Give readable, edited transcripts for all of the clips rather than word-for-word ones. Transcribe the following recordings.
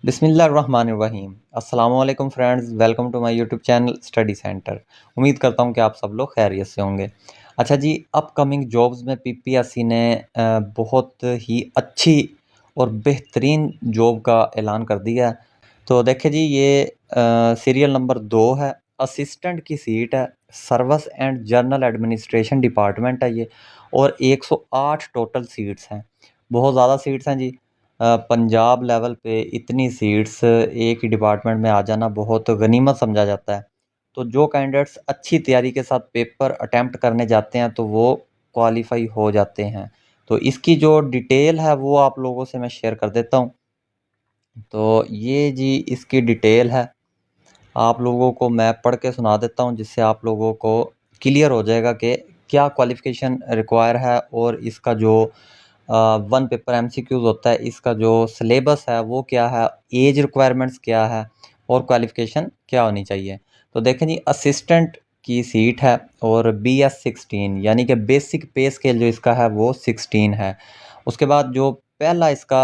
बिस्मिल्लाहिर्रहमानिर्रहीम। अस्सलामुअलैकुम friends, welcome to my YouTube channel study centre. उम्मीद करता हूँ कि आप सब लोग खैरियत से होंगे। अच्छा जी, अपकमिंग जॉब्स में पीपीएससी ने बहुत ही अच्छी और बेहतरीन जॉब का ऐलान कर दिया है। तो देखिए जी, ये सीरियल नंबर 2 है, असिस्टेंट की सीट है, service and journal administration department है ये, और 108 टोटल सीट्स हैं। बहुत ज़्यादा सीट्स हैं जी। पंजाब लेवल पे इतनी सीट्स एक ही डिपार्टमेंट में आ जाना बहुत गनीमत समझा जाता है। तो जो कैंडिडेट्स अच्छी तैयारी के साथ पेपर अटेम्प्ट करने जाते हैं तो वो क्वालिफाई हो जाते हैं। तो इसकी जो डिटेल है वो आप लोगों से मैं शेयर कर देता हूँ। तो ये जी इसकी डिटेल है, आप लोगों को मैं पढ़ के सुना देता हूँ जिससे आप लोगों को क्लियर हो जाएगा कि क्या क्वालिफ़िकेशन रिक्वायर है, और इसका जो वन पेपर एमसीक्यूज़ होता है, इसका जो सिलेबस है वो क्या है, एज रिक्वायरमेंट्स क्या है, और क्वालिफ़िकेशन क्या होनी चाहिए। तो देखें जी, असिस्टेंट की सीट है और BS 16 यानी कि बेसिक पे स्केल जो इसका है वो 16 है। उसके बाद जो पहला इसका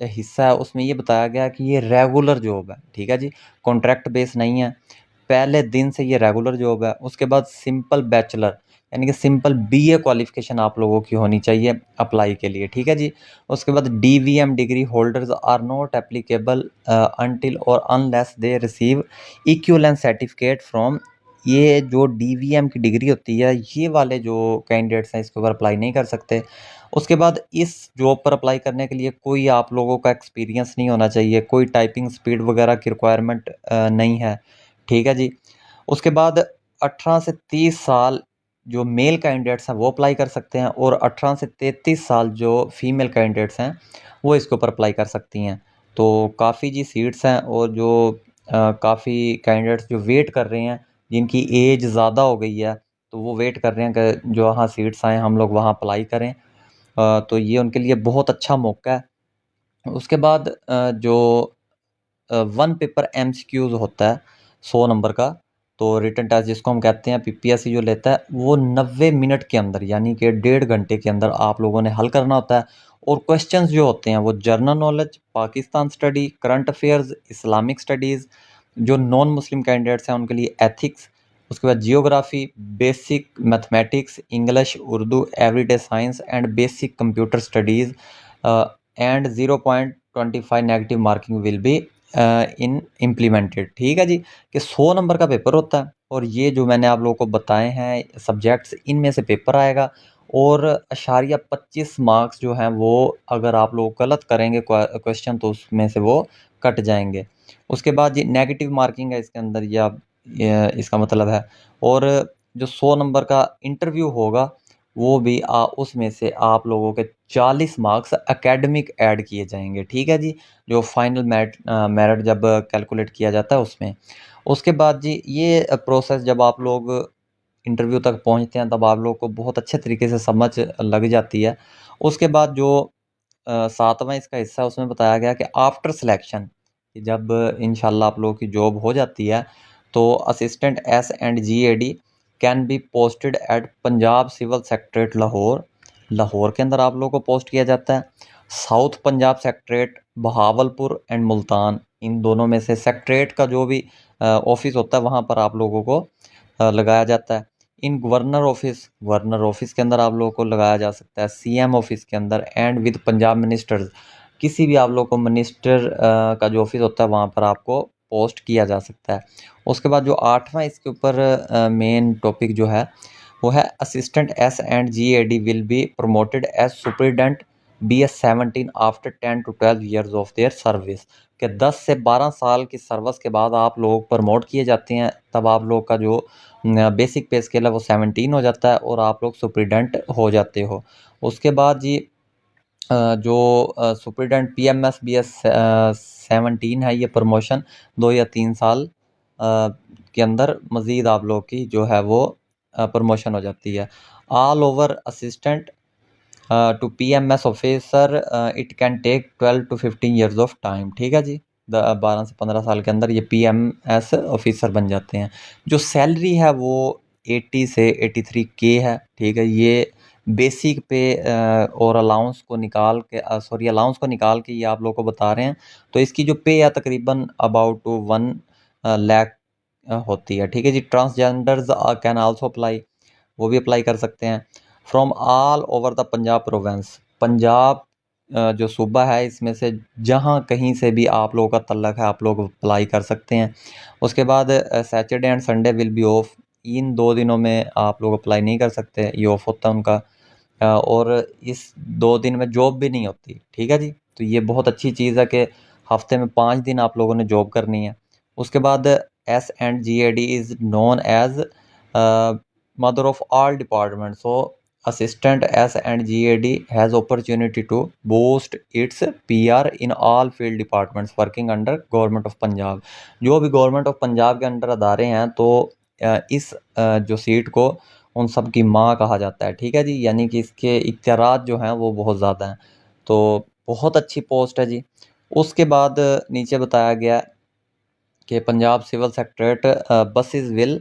हिस्सा है उसमें ये बताया गया कि ये रेगुलर जॉब है, ठीक है जी, कॉन्ट्रैक्ट बेस नहीं है। पहले दिन से ये रेगुलर जॉब है। उसके बाद सिंपल बैचलर यानी कि सिंपल बीए क्वालिफिकेशन आप लोगों की होनी चाहिए अप्लाई के लिए, ठीक है जी। उसके बाद DVM degree holders are not applicable until और unless they receive equivalent certificate from. ये जो डीवीएम की डिग्री होती है, ये वाले जो कैंडिडेट्स हैं इसके ऊपर अप्लाई नहीं कर सकते। उसके बाद इस जॉब पर अप्लाई करने के लिए कोई आप लोगों का एक्सपीरियंस नहीं होना चाहिए, कोई टाइपिंग स्पीड वगैरह की रिक्वायरमेंट नहीं है, ठीक है जी। उसके बाद 18 से 30 साल जो मेल कैंडिडेट्स हैं वो अप्लाई कर सकते हैं, और 18 से 33 साल जो फीमेल कैंडिडेट्स हैं वो इसके ऊपर अप्लाई कर सकती हैं। तो काफ़ी जी सीट्स हैं, और जो काफ़ी कैंडिडेट्स जो वेट कर रहे हैं, जिनकी एज ज़्यादा हो गई है, तो वो वेट कर रहे हैं कि जो वहाँ सीट्स आएँ हम लोग वहाँ अप्लाई करें। तो ये उनके लिए बहुत अच्छा मौका है। उसके बाद जो वन पेपर एमसीक्यूज होता है 100 नंबर का, तो रिटन टेस्ट जिसको हम कहते हैं पीपीएससी जो लेता है वो 90 मिनट के अंदर यानी कि 1.5 घंटे के अंदर आप लोगों ने हल करना होता है। और क्वेश्चंस जो होते हैं वो general knowledge, Pakistan study, current affairs, Islamic studies, जो नॉन मुस्लिम कैंडिडेट्स हैं उनके लिए एथिक्स, उसके बाद geography, basic mathematics, English, Urdu, everyday science and basic computer studies and 0.25 negative marking will be in implemented, ठीक है जी। कि 100 नंबर का पेपर होता है, और ये जो मैंने आप लोगों को बताए हैं सब्जेक्ट्स, इनमें से पेपर आएगा, और अशारिया 25 मार्क्स जो हैं वो अगर आप लोग गलत करेंगे क्वेश्चन तो उसमें से वो कट जाएंगे। उसके बाद ये नेगेटिव मार्किंग है इसके अंदर, या इसका मतलब है। और जो 100 नंबर का इंटरव्यू होगा वो भी उसमें से आप लोगों के 40 मार्क्स एकेडमिक ऐड किए जाएंगे, ठीक है जी, जो फाइनल मेरिट जब कैलकुलेट किया जाता है उसमें। उसके बाद जी ये प्रोसेस जब आप लोग इंटरव्यू तक पहुंचते हैं तब आप लोग को बहुत अच्छे तरीके से समझ लग जाती है। उसके बाद जो 7वां इसका हिस्सा है उसमें बताया गया कि आफ्टर सिलेक्शन, जब इंशाल्लाह आप लोगों की जॉब हो जाती है, तो assistant S&GAD can be posted at Punjab civil secretariat Lahore. Lahore के अंदर आप लोगों को पोस्ट किया जाता है। South Punjab secretariat Bahawalpur and Multan, इन दोनों में से सेक्रेटरीट का जो भी ऑफिस होता है वहाँ पर आप लोगों को लगाया जाता है। इन गवर्नर ऑफिस के अंदर आप लोगों को लगाया जा सकता है, CM ऑफिस के अंदर, एंड विद पंजाब मिनिस्टर्स, किसी भी आप लोग को मिनिस्टर का जो ऑफिस होता है वहाँ पर आपको पोस्ट किया जा सकता है। उसके बाद जो 8वां इसके ऊपर मेन टॉपिक जो है वो है assistant S&GAD will be promoted as superintendent BS 17 after 10 to 12 years of their service. कि 10 से 12 साल की सर्विस के बाद आप लोग प्रमोट किए जाते हैं, तब आप लोग का जो बेसिक पे स्केल है वो 17 हो जाता है, और आप लोग सुपरिटेंडेंट हो जाते हो। उसके बाद जी जो सुपरिटेंडेंट PMS BS 17 है, ये प्रमोशन 2 या 3 साल के अंदर मज़ीद आप लोग की जो है वो प्रमोशन हो जाती है। All over assistant to PMS officer it can take 12 to 15 years of time, ठीक है जी। 12 से 15 साल के अंदर ये PMS ऑफिसर बन जाते हैं। जो सैलरी है वो 80 से 83K है, ठीक है। ये बेसिक पे और अलाउंस को निकाल के अलाउंस को निकाल के ये आप लोगों को बता रहे हैं। तो इसकी जो पे है तकरीबन अबाउट 1 लाख होती है, ठीक है जी। ट्रांसजेंडर्स कैन आल्सो अप्लाई, वो भी अप्लाई कर सकते हैं। From all over the Punjab Provence, Punjab जो सूबा है इसमें से जहाँ कहीं से भी आप लोगों का तल्लक है आप लोग अप्लाई कर सकते हैं। उसके बाद Saturday and Sunday will be off, इन 2 दिनों में आप लोग अप्लाई नहीं कर सकते, ये ऑफ होता है उनका। और इस 2 दिन में जॉब भी नहीं होती, ठीक है जी। तो ये बहुत अच्छी चीज़ है कि हफ्ते में 5 दिन आप लोगों ने जॉब करनी है। उसके बाद SNGAD is known as mother of all department, so assistant SNGAD has opportunity to boost its PR in all field departments working under government of Punjab. जो भी गवर्नमेंट ऑफ पंजाब के अंडर अदारे हैं तो इस जो सीट को उन सब की माँ कहा जाता है, ठीक है जी। यानी कि इसके इख्तियारात जो हैं वो बहुत ज़्यादा हैं, तो बहुत अच्छी पोस्ट है जी। उसके बाद नीचे बताया गया कि Punjab civil secretariat buses will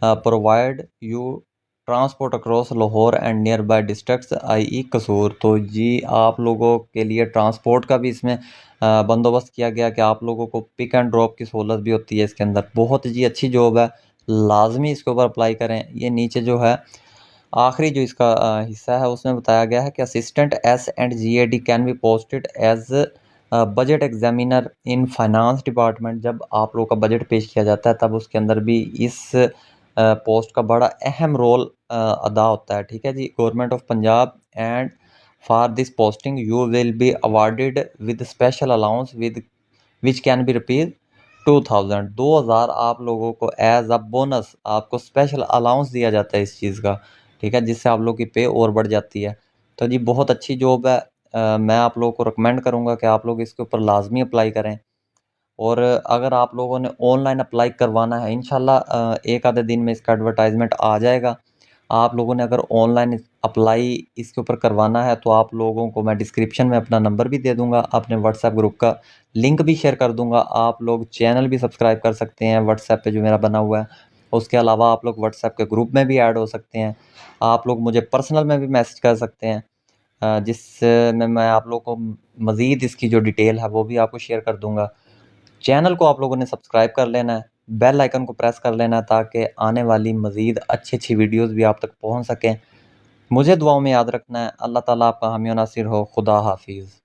provide you transport across Lahore and nearby districts i.e. Kasur. तो जी आप लोगों के लिए ट्रांसपोर्ट का भी इसमें बंदोबस्त किया गया कि आप लोगों को पिक एंड ड्रॉप की सहूलत भी होती है इसके अंदर। बहुत जी अच्छी जॉब है, लाजमी इसके ऊपर अप्लाई करें। ये नीचे जो है आखिरी जो इसका हिस्सा है उसमें बताया गया है कि assistant SNGAD can be posted as budget examiner in finance department. जब आप लोगों का बजट पेश किया जाता है तब उसके अंदर भी इस पोस्ट का बड़ा अहम रोल अदा होता है, ठीक है जी। Government of Punjab and for this posting you will be awarded with special allowance with which can be rupees 2000 आप लोगों को एज अ बोनस आपको स्पेशल अलाउंस दिया जाता है इस चीज़ का, ठीक है, जिससे आप लोग की पे और बढ़ जाती है। तो जी बहुत अच्छी जॉब है, मैं आप लोगों को रिकमेंड करूँगा कि आप लोग इसके ऊपर लाजमी अप्लाई करें। और अगर आप लोगों ने ऑनलाइन अप्लाई करवाना है इंशाल्लाह एक आधे दिन में इसका एडवर्टाइजमेंट आ जाएगा। आप लोगों ने अगर ऑनलाइन अप्लाई इसके ऊपर करवाना है तो आप लोगों को मैं डिस्क्रिप्शन में अपना नंबर भी दे दूँगा, अपने व्हाट्सएप ग्रुप का लिंक भी शेयर कर दूँगा। आप लोग चैनल भी सब्सक्राइब कर सकते हैं व्हाट्सएप पे जो मेरा बना हुआ है। उसके अलावा आप लोग व्हाट्सएप के ग्रुप में भी ऐड हो सकते हैं। आप लोग मुझे पर्सनल में भी मैसेज कर सकते हैं, जिसमें मैं आप लोगों को मज़ीद इसकी जो डिटेल है वो भी आपको शेयर कर दूँगा। चैनल को आप लोगों ने सब्सक्राइब कर लेना है, बेल आइकन को प्रेस कर लेना है ताकि आने वाली मज़ीद अच्छी-अच्छी वीडियोज़ भी आप तक पहुँच सकें। मुझे दुआओं में याद रखना है। अल्लाह ताला आपका हामी और नासिर हो। खुदा हाफ़िज़।